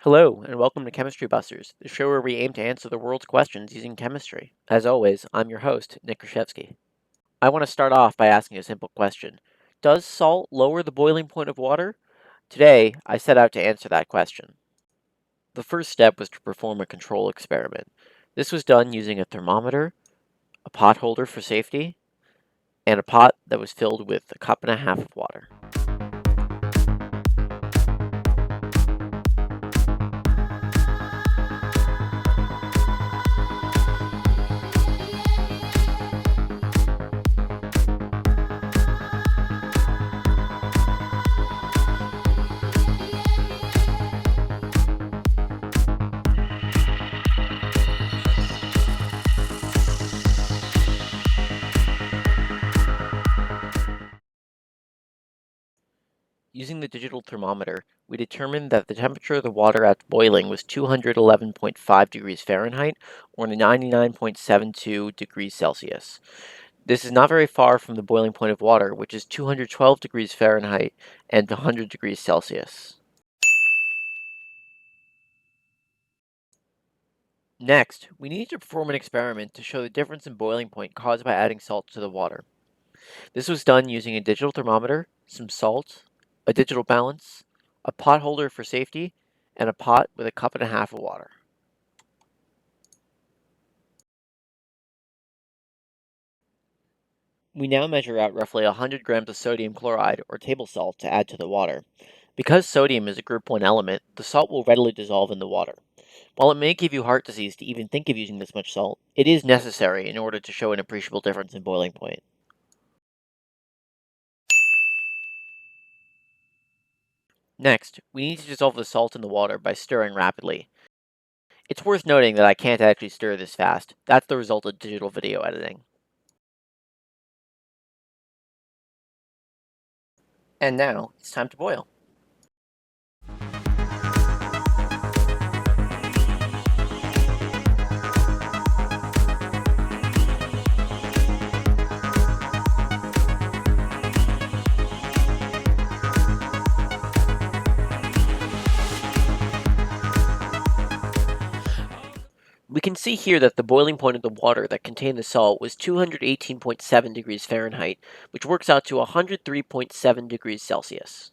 Hello, and welcome to Chemistry Busters, the show where we aim to answer the world's questions using chemistry. As always, I'm your host, Nick Kraszewski. I want to start off by asking a simple question. Does salt lower the boiling point of water? Today, I set out to answer that question. The first step was to perform a control experiment. This was done using a thermometer, a pot holder for safety, and a pot that was filled with a cup and a half of water. Using the digital thermometer, we determined that the temperature of the water at boiling was 211.5 degrees Fahrenheit or 99.72 degrees Celsius. This is not very far from the boiling point of water, which is 212 degrees Fahrenheit and 100 degrees Celsius. Next, we need to perform an experiment to show the difference in boiling point caused by adding salt to the water. This was done using a digital thermometer, some salt, a digital balance, a pot holder for safety, and a pot with a cup and a half of water. We now measure out roughly 100 grams of sodium chloride or table salt to add to the water. Because sodium is a group 1 element, the salt will readily dissolve in the water. While it may give you heart disease to even think of using this much salt, it is necessary in order to show an appreciable difference in boiling point. Next, we need to dissolve the salt in the water by stirring rapidly. It's worth noting that I can't actually stir this fast. That's the result of digital video editing. And now, it's time to boil. We can see here that the boiling point of the water that contained the salt was 218.7 degrees Fahrenheit, which works out to 103.7 degrees Celsius.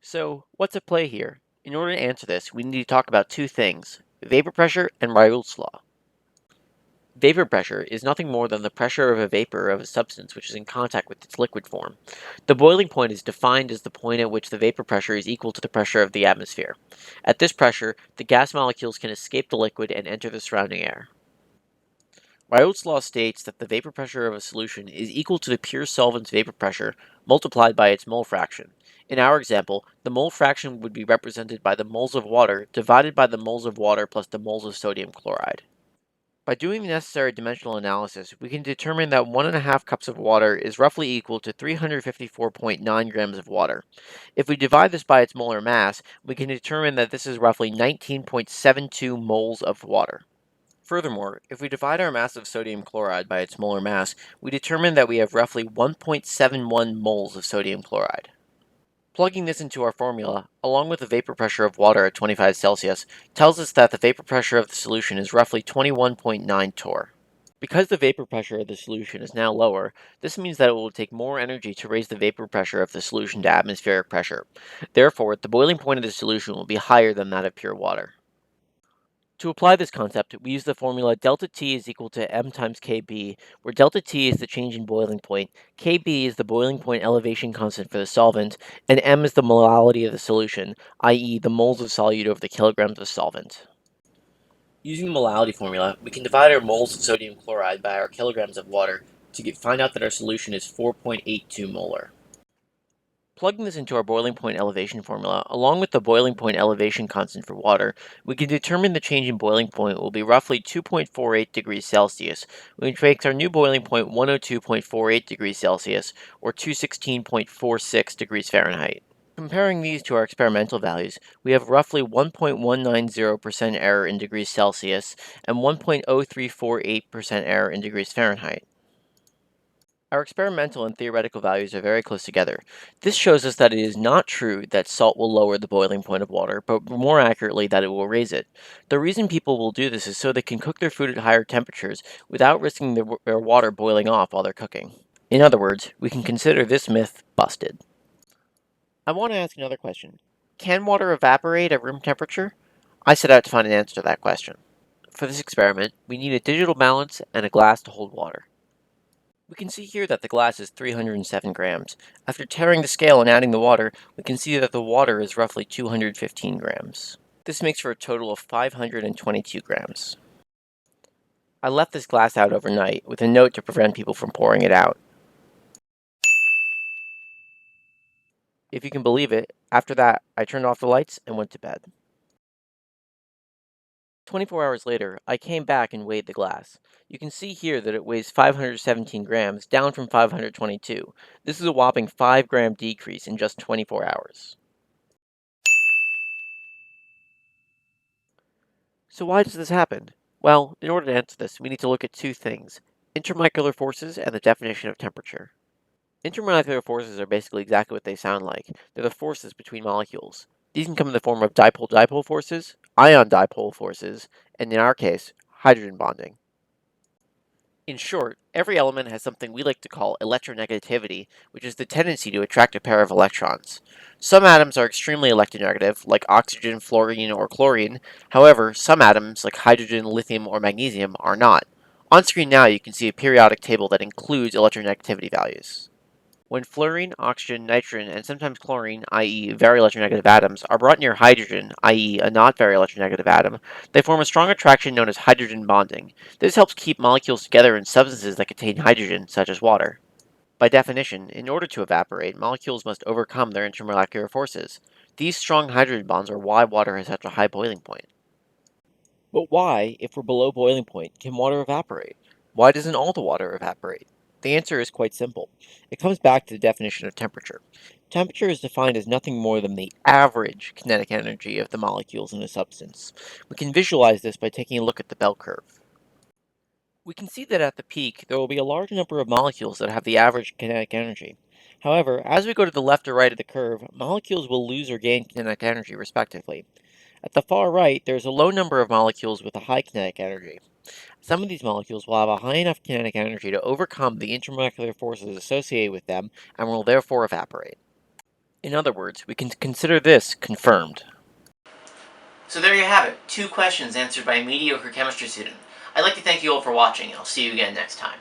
So, what's at play here? In order to answer this, we need to talk about two things, vapor pressure and Raoult's law. Vapor pressure is nothing more than the pressure of a vapor of a substance which is in contact with its liquid form. The boiling point is defined as the point at which the vapor pressure is equal to the pressure of the atmosphere. At this pressure, the gas molecules can escape the liquid and enter the surrounding air. Raoult's law states that the vapor pressure of a solution is equal to the pure solvent's vapor pressure multiplied by its mole fraction. In our example, the mole fraction would be represented by the moles of water divided by the moles of water plus the moles of sodium chloride. By doing the necessary dimensional analysis, we can determine that 1.5 cups of water is roughly equal to 354.9 grams of water. If we divide this by its molar mass, we can determine that this is roughly 19.72 moles of water. Furthermore, if we divide our mass of sodium chloride by its molar mass, we determine that we have roughly 1.71 moles of sodium chloride. Plugging this into our formula, along with the vapor pressure of water at 25 Celsius, tells us that the vapor pressure of the solution is roughly 21.9 torr. Because the vapor pressure of the solution is now lower, this means that it will take more energy to raise the vapor pressure of the solution to atmospheric pressure. Therefore, the boiling point of the solution will be higher than that of pure water. To apply this concept, we use the formula delta T is equal to m times Kb, where delta T is the change in boiling point, Kb is the boiling point elevation constant for the solvent, and m is the molality of the solution, i.e. the moles of solute over the kilograms of solvent. Using the molality formula, we can divide our moles of sodium chloride by our kilograms of water to find out that our solution is 4.82 molar. Plugging this into our boiling point elevation formula, along with the boiling point elevation constant for water, we can determine the change in boiling point will be roughly 2.48 degrees Celsius, which makes our new boiling point 102.48 degrees Celsius, or 216.46 degrees Fahrenheit. Comparing these to our experimental values, we have roughly 1.190% error in degrees Celsius and 1.0348% error in degrees Fahrenheit. Our experimental and theoretical values are very close together. This shows us that it is not true that salt will lower the boiling point of water, but more accurately that it will raise it. The reason people will do this is so they can cook their food at higher temperatures without risking their water boiling off while they're cooking. In other words, we can consider this myth busted. I want to ask another question. Can water evaporate at room temperature? I set out to find an answer to that question. For this experiment, we need a digital balance and a glass to hold water. We can see here that the glass is 307 grams. After tearing the scale and adding the water, we can see that the water is roughly 215 grams. This makes for a total of 522 grams. I left this glass out overnight with a note to prevent people from pouring it out. If you can believe it, after that, I turned off the lights and went to bed. 24 hours later, I came back and weighed the glass. You can see here that it weighs 517 grams, down from 522. This is a whopping 5-gram decrease in just 24 hours. So why does this happen? Well, in order to answer this, we need to look at two things: intermolecular forces and the definition of temperature. Intermolecular forces are basically exactly what they sound like. They're the forces between molecules. These can come in the form of dipole-dipole forces, ion-dipole forces, and in our case, hydrogen bonding. In short, every element has something we like to call electronegativity, which is the tendency to attract a pair of electrons. Some atoms are extremely electronegative, like oxygen, fluorine, or chlorine. However, some atoms, like hydrogen, lithium, or magnesium, are not. On screen now, you can see a periodic table that includes electronegativity values. When fluorine, oxygen, nitrogen, and sometimes chlorine, i.e. very electronegative atoms, are brought near hydrogen, i.e. a not very electronegative atom, they form a strong attraction known as hydrogen bonding. This helps keep molecules together in substances that contain hydrogen, such as water. By definition, in order to evaporate, molecules must overcome their intermolecular forces. These strong hydrogen bonds are why water has such a high boiling point. But why, if we're below boiling point, can water evaporate? Why doesn't all the water evaporate? The answer is quite simple. It comes back to the definition of temperature. Temperature is defined as nothing more than the average kinetic energy of the molecules in a substance. We can visualize this by taking a look at the bell curve. We can see that at the peak, there will be a large number of molecules that have the average kinetic energy. However, as we go to the left or right of the curve, molecules will lose or gain kinetic energy respectively. At the far right, there is a low number of molecules with a high kinetic energy. Some of these molecules will have a high enough kinetic energy to overcome the intermolecular forces associated with them and will therefore evaporate. In other words, we can consider this confirmed. So there you have it, 2 questions answered by a mediocre chemistry student. I'd like to thank you all for watching, and I'll see you again next time.